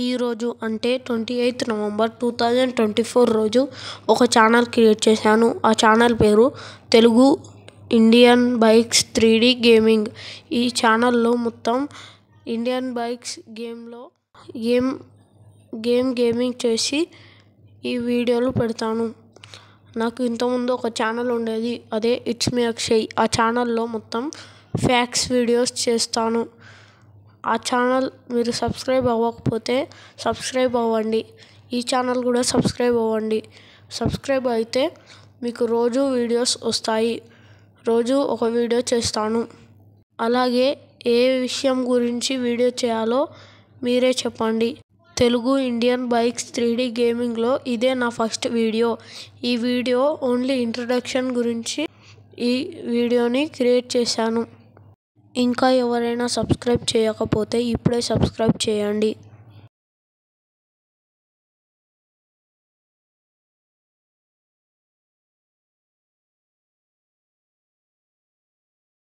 ఈరోజు అంటే 28 నవంబర్ 2024 రోజు ఒక ఛానల్ క్రియేట్ చేశాను. ఆ ఛానల్ పేరు Telugu Indian bikes 3D gaming. ఈ ఛానల్లో మొత్తం ఇండియన్ బైక్స్ గేమింగ్ చేసి ఈ వీడియోలు పెడతాను. నాకు ఇంతకుముందు ఒక ఛానల్ ఉండేది, అదే ఇట్స్ మీ అక్షయ్. ఆ ఛానల్లో మొత్తం ఫ్యాక్స్ వీడియోస్ చేస్తాను. ఆ ఛానల్ మీరు సబ్స్క్రైబ్ అవ్వకపోతే సబ్స్క్రైబ్ అవ్వండి. ఈ ఛానల్ కూడా సబ్స్క్రైబ్ అవ్వండి. సబ్స్క్రైబ్ అయితే మీకు రోజు వీడియోస్ వస్తాయి. రోజు ఒక వీడియో చేస్తాను. అలాగే ఏ విషయం గురించి వీడియో చేయాలో మీరే చెప్పండి. తెలుగు ఇండియన్ బైక్స్ 3D గేమింగ్లో ఇదే నా ఫస్ట్ వీడియో. ఈ వీడియో ఓన్లీ ఇంట్రడక్షన్ గురించి ఈ వీడియోని క్రియేట్ చేశాను. ఇంకా ఎవరైనా సబ్స్క్రైబ్ చేయకపోతే ఇప్పుడే సబ్స్క్రైబ్ చేయండి.